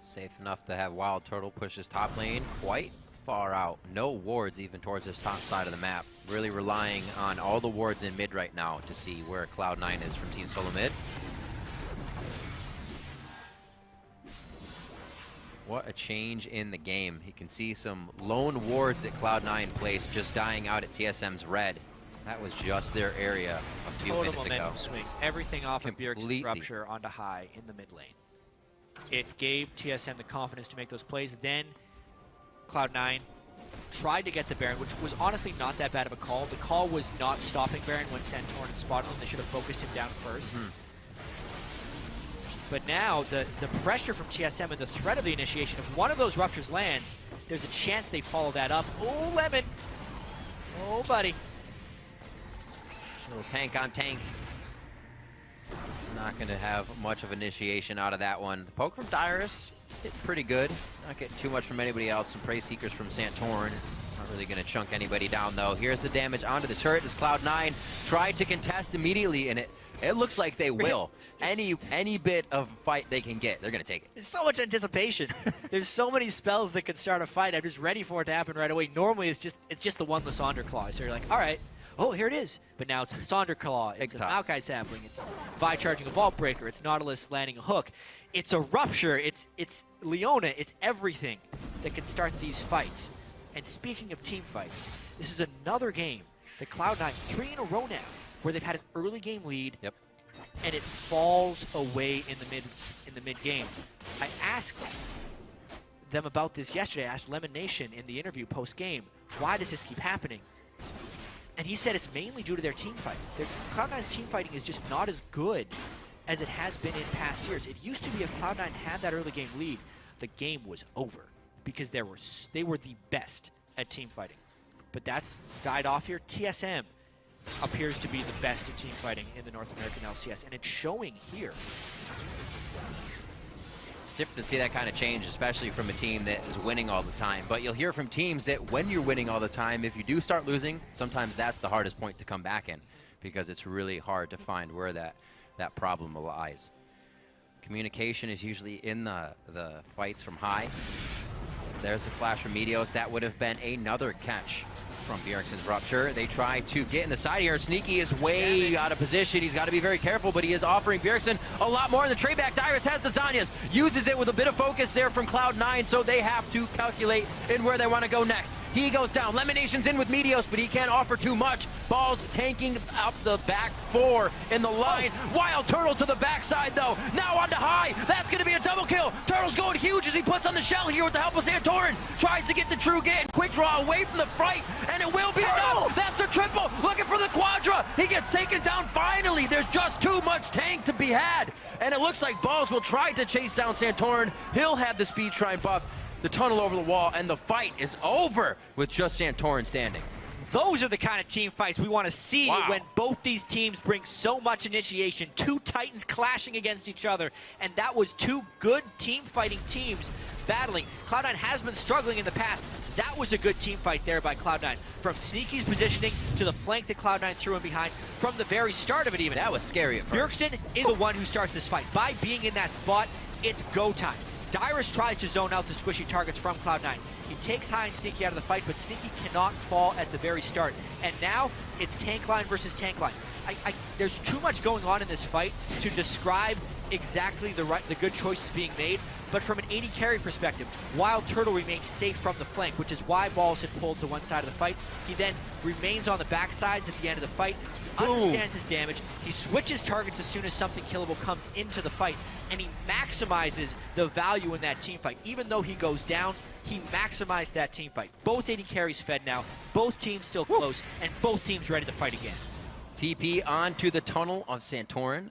safe enough to have Wild Turtle push his top lane quite far out. No wards even towards his top side of the map. Really relying on all the wards in mid right now to see where Cloud9 is from Team Solo Mid. What a change in the game. You can see some lone wards that Cloud9 placed just dying out at TSM's red. That was just their area a few Total minutes ago. momentum swing. Everything off of Bjergsen's Completely. rupture onto high in the mid lane. It gave TSM the confidence to make those plays. Then Cloud9 tried to get the Baron, which was honestly not that bad of a call. The call was not stopping Baron when Santorin spotted him. They should have focused him down first. But now, the pressure from TSM and the threat of the initiation, if one of those ruptures lands, there's a chance they follow that up. Oh, Lemon. Oh, buddy. Little tank on tank. Not going to have much of initiation out of that one. The poke from Dyrus hit pretty good. Not getting too much from anybody else. Some Prey Seekers from Santorin. Not really going to chunk anybody down, though. Here's the damage onto the turret as Cloud9 tried to contest immediately, and it looks like they will. Any bit of fight they can get, they're going to take it. There's so much anticipation. There's so many spells that could start a fight. I'm just ready for it to happen right away. Normally, it's just the one Lysandre Claw. So you're like, all right. Oh, here it is. But now it's Lysandre Claw. It's an Maokai sapling. It's Vi charging a Vault Breaker. It's Nautilus landing a hook. It's a Rupture. It's Leona. It's everything that can start these fights. And speaking of team fights, this is another game that Cloud9, 3 in a row now, where they've had an early game lead. Yep. And it falls away in the mid game. I asked them about this yesterday. I asked Lemon Nation in the interview post game, why does this keep happening? And he said it's mainly due to their team fight. Cloud9's team fighting is just not as good as it has been in past years. It used to be if Cloud9 had that early game lead, the game was over because they were the best at team fighting. But that's died off here. TSM appears to be the best at team fighting in the North American LCS, and it's showing here. It's different to see that kind of change, especially from a team that is winning all the time. But you'll hear from teams that when you're winning all the time, if you do start losing, sometimes that's the hardest point to come back in. because it's really hard to find where that problem lies. Communication is usually in the fights from high. There's the flash from Meteos. That would have been another catch from Bjergsen's Rupture. They try to get in the side here. Sneaky is way out of position. He's got to be very careful, but he is offering Bjergsen a lot more in the trade back. Dyrus has the Zanyas, uses it with a bit of focus there from Cloud9, so they have to calculate in where they want to go next. He goes down. Lemonation's in with Meteos, but he can't offer too much. Balls tanking up the back 4 in the line. Wild Turtle to the backside, though. Now on to high. That's going to be a double kill. Turtle's going huge as he puts on the shell here with the help of Santorin. Tries to get the true get. Quick draw away from the fight, and it will be enough. That's the triple. Looking for the quadra. He gets taken down finally. There's just too much tank to be had. And it looks like Balls will try to chase down Santorin. He'll have the speed shrine buff. The tunnel over the wall, and the fight is over with just Santorin standing. Those are the kind of team fights we want to see when both these teams bring so much initiation. Two Titans clashing against each other, and that was two good team-fighting teams battling. Cloud9 has been struggling in the past. That was a good team fight there by Cloud9. From Sneaky's positioning to the flank that Cloud9 threw in behind, from the very start of it even. That was scary at first. Bjergsen is the one who starts this fight. By being in that spot, it's go time. Dyrus tries to zone out the squishy targets from Cloud9. He takes High and Sneaky out of the fight, but Sneaky cannot fall at the very start. And now it's tank line versus tank line. There's too much going on in this fight to describe exactly the good choices being made. But from an AD carry perspective, Wild Turtle remains safe from the flank, which is why Balls had pulled to one side of the fight. He then remains on the backsides at the end of the fight. He understands his damage. He switches targets as soon as something killable comes into the fight, and he maximizes the value in that team fight. Even though he goes down, he maximized that team fight. Both AD carries fed now, both teams still close, and both teams ready to fight again. TP onto the tunnel of Santorin.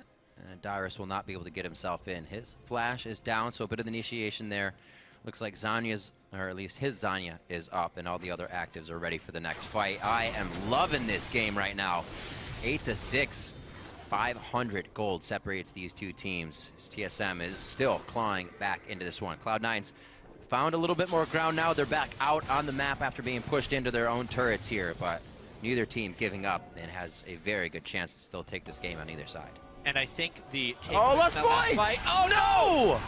Dyrus will not be able to get himself in. His flash is down, so a bit of initiation there. Looks like Zanya's, or at least his Zanya, is up, and all the other actives are ready for the next fight. I am loving this game right now. 8-6, 500 gold separates these two teams. TSM is still clawing back into this one. Cloud9's found a little bit more ground now. They're back out on the map after being pushed into their own turrets here, but neither team giving up and has a very good chance to still take this game on either side. And I think the last fight. Oh no!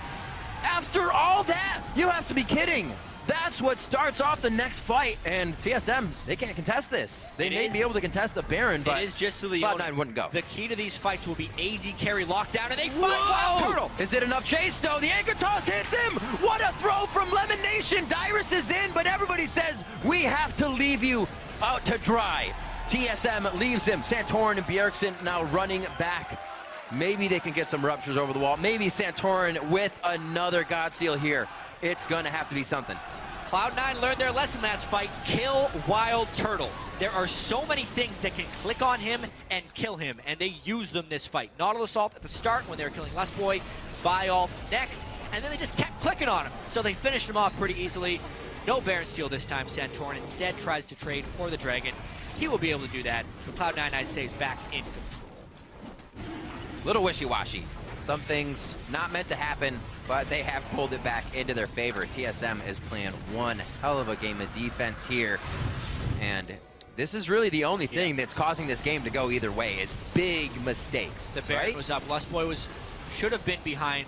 After all that, you have to be kidding. That's what starts off the next fight, and TSM, they can't contest this. They may be able to contest the Baron, but it is just the Cloud9 wouldn't go. The key to these fights will be AD carry lockdown, and they fight Wild Turtle. Is it enough chase, though? The anchor toss hits him. What a throw from Lemon Nation. Dyrus is in, but everybody says, we have to leave you out to dry. TSM leaves him. Santorin and Bjergsen now running back. Maybe they can get some ruptures over the wall. Maybe Santorin with another Godsteal here. It's going to have to be something. Cloud9 learned their lesson last fight. Kill Wild Turtle. There are so many things that can click on him and kill him, and they use them this fight. Nautilus Ult at the start when they were killing Lustboy. Viol next, and then they just kept clicking on him. So they finished him off pretty easily. No Baron Steal this time. Santorin instead tries to trade for the Dragon. He will be able to do that. But Cloud9, I'd say, is back in control. Little wishy-washy. Some things not meant to happen, but they have pulled it back into their favor. TSM is playing one hell of a game of defense here. And this is really the only thing that's causing this game to go either way, is big mistakes. The Baron was up. Lustboy should have been behind,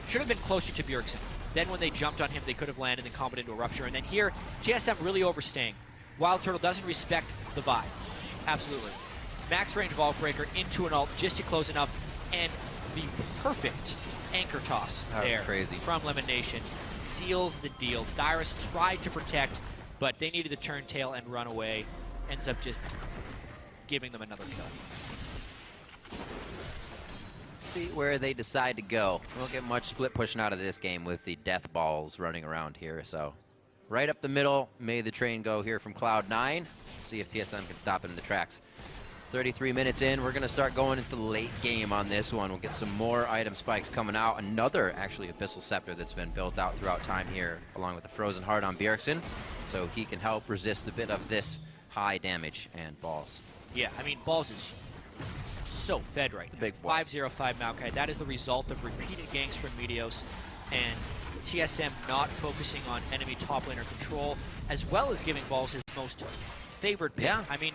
should have been closer to Bjergsen. Then when they jumped on him, they could have landed and comboed into a Rupture. And then here, TSM really overstaying. Wild Turtle doesn't respect the buy. Absolutely. Max range Vault Breaker into an ult just to close enough, and the perfect anchor toss there from Lemon Nation seals the deal. Dyrus tried to protect, but they needed to turn tail and run away. Ends up just giving them another kill. See where they decide to go. We won't get much split pushing out of this game with the death balls running around here. So right up the middle, may the train go here from Cloud9. See if TSM can stop it in the tracks. 33 minutes in, we're going to start going into the late game on this one. We'll get some more item spikes coming out. Another, actually, Abyssal Scepter that's been built out throughout time here, along with the Frozen Heart on Bjergsen, so he can help resist a bit of this high damage and Balls. Yeah, I mean, Balls is so fed right now. Big 505 Maokai. That is the result of repeated ganks from Meteos and TSM not focusing on enemy top laner control, as well as giving Balls his most favored pick. Yeah. I mean,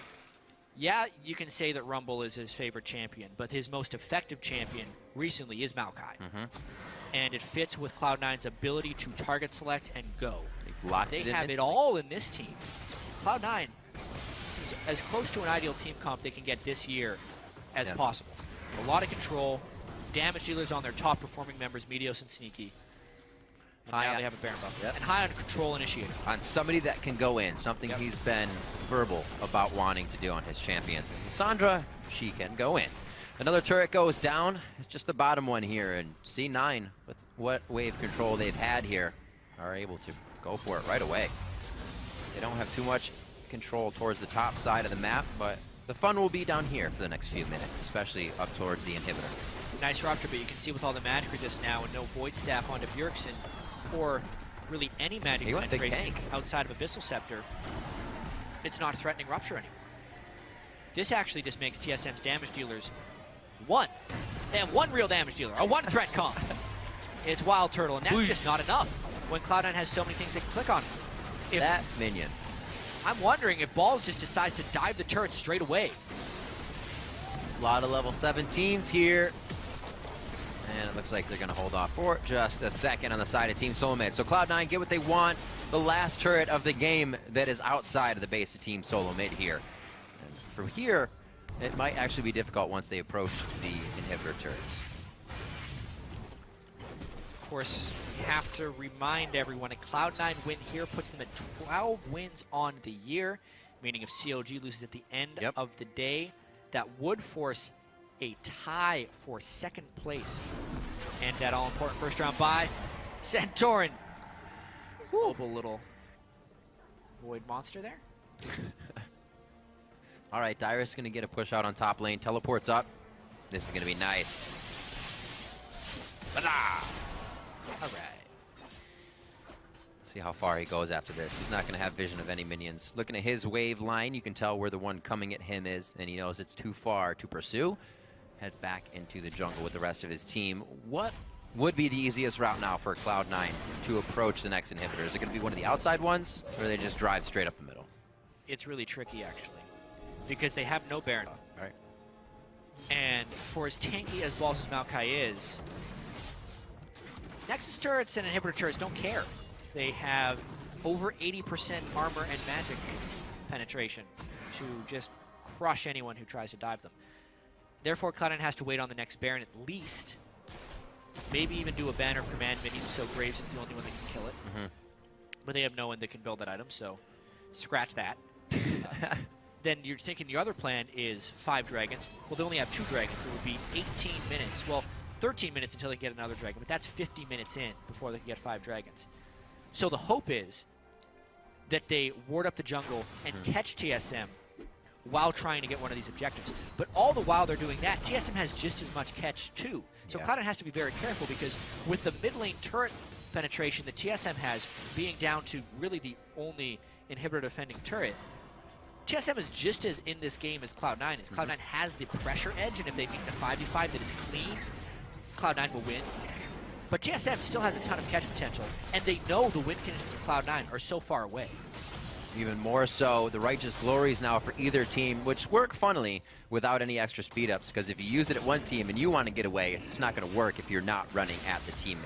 Yeah, you can say that Rumble is his favorite champion, but his most effective champion recently is Maokai. And it fits with Cloud9's ability to target select and go. They have it all in this team. Cloud9, this is as close to an ideal team comp they can get this year as possible. A lot of control, damage dealers on their top performing members, Meteos and Sneaky. And now they have a Baron buff. And high on control initiator. On somebody that can go in, something he's been verbal about wanting to do on his champions. And Sandra, she can go in. Another turret goes down. It's just the bottom one here. And C9, with what wave control they've had here, are able to go for it right away. They don't have too much control towards the top side of the map, but the fun will be down here for the next few minutes, especially up towards the inhibitor. Nice rupture, but you can see with all the magic resist now and no Void Staff onto Bjergsen, or really any magic penetration outside of Abyssal Scepter, it's not threatening rupture anymore. This actually just makes TSM's damage dealers one. They have one real damage dealer, a one threat comp. It's Wild Turtle, and that's just not enough when Cloud9 has so many things they can click on. If that minion. I'm wondering if Balls just decides to dive the turret straight away. A lot of level 17s here. And it looks like they're going to hold off for just a second on the side of Team Solomid. So Cloud9 get what they want. The last turret of the game that is outside of the base of Team Solomid here. And from here, it might actually be difficult once they approach the inhibitor turrets. Of course, we have to remind everyone a Cloud9 win here puts them at 12 wins on the year, meaning if COG loses at the end of the day, that would force a tie for second place. And that all-important first round bye. Santorin. Mobile little void monster there. All right, Dyrus going to get a push out on top lane. Teleports up. This is going to be nice. All right. See how far he goes after this. He's not going to have vision of any minions. Looking at his wave line, you can tell where the one coming at him is, and he knows it's too far to pursue. Heads back into the jungle with the rest of his team. What would be the easiest route now for Cloud9 to approach the next inhibitor? Is it going to be one of the outside ones, or do they just drive straight up the middle? It's really tricky, actually, because they have no Baron. Right. And for as tanky as Balls' Maokai is, Nexus turrets and inhibitor turrets don't care. They have over 80% armor and magic penetration to just crush anyone who tries to dive them. Therefore, Cloud9 has to wait on the next Baron at least. Maybe even do a banner of command minion, so Graves is the only one that can kill it. But they have no one that can build that item, so scratch that. Then you're thinking the other plan is 5 dragons. Well, they only have 2 dragons. It would be 18 minutes. Well, 13 minutes until they get another dragon, but that's 50 minutes in before they can get 5 dragons. So the hope is that they ward up the jungle and catch TSM while trying to get one of these objectives. But all the while they're doing that, TSM has just as much catch too. So Cloud9 has to be very careful, because with the mid lane turret penetration that TSM has being down to really the only inhibitor defending turret, TSM is just as in this game as Cloud9 is. Cloud9 has the pressure edge, and if they meet the 5v5 that is clean, Cloud9 will win. But TSM still has a ton of catch potential, and they know the win conditions of Cloud9 are so far away. Even more so, the Righteous Glories now for either team, which work funnily without any extra speed ups, because if you use it at one team and you want to get away, it's not going to work if you're not running at the teammate.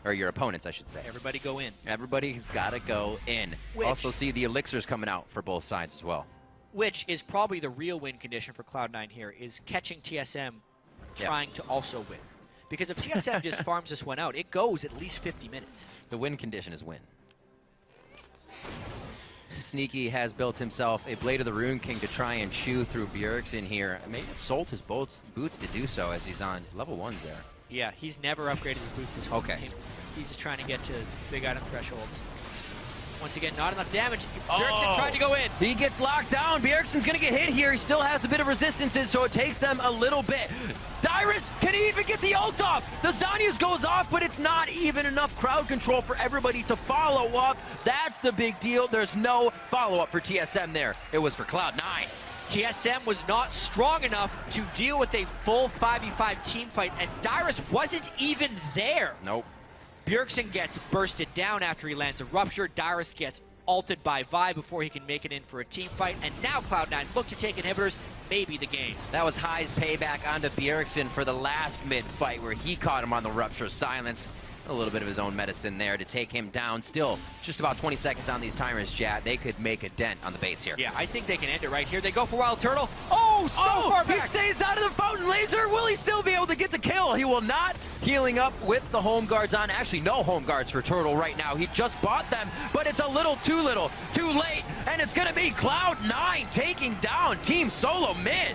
Or your opponents, I should say. Everybody go in. Everybody's got to go in. Also see the elixirs coming out for both sides as well. Which is probably the real win condition for Cloud9 here, is catching TSM trying to also win. Because if TSM just farms this one out, it goes at least 50 minutes. The win condition is win. Sneaky has built himself a Blade of the Rune King to try and chew through Bjergsen here. Maybe sold his boots to do so, as he's on level 1s there. Yeah, he's never upgraded his boots this whole game. He's just trying to get to big item thresholds. Once again, not enough damage. Bjergsen tried to go in. He gets locked down. Bjergsen's going to get hit here. He still has a bit of resistances, so it takes them a little bit. Dyrus, can he even get the ult off? The Zhonya's goes off, but it's not even enough crowd control for everybody to follow up. That's the big deal. There's no follow-up for TSM there. It was for Cloud9. TSM was not strong enough to deal with a full 5v5 team fight, and Dyrus wasn't even there. Nope. Bjergsen gets bursted down after he lands a rupture. Dyrus gets ulted by Vi before he can make it in for a team fight. And now Cloud9 look to take inhibitors, maybe the game. That was High's payback onto Bjergsen for the last mid fight where he caught him on the Rupture Silence. A little bit of his own medicine there to take him down. Still, just about 20 seconds on these timers, Jat. They could make a dent on the base here. Yeah, I think they can end it right here. They go for Wild Turtle. Oh, so far back. He stays out of the Fountain Laser. Will he still be able to get the kill? He will not. Healing up with the home guards on. Actually, no home guards for Turtle right now. He just bought them, but it's a little, too late. And it's going to be Cloud9 taking down Team Solo mid.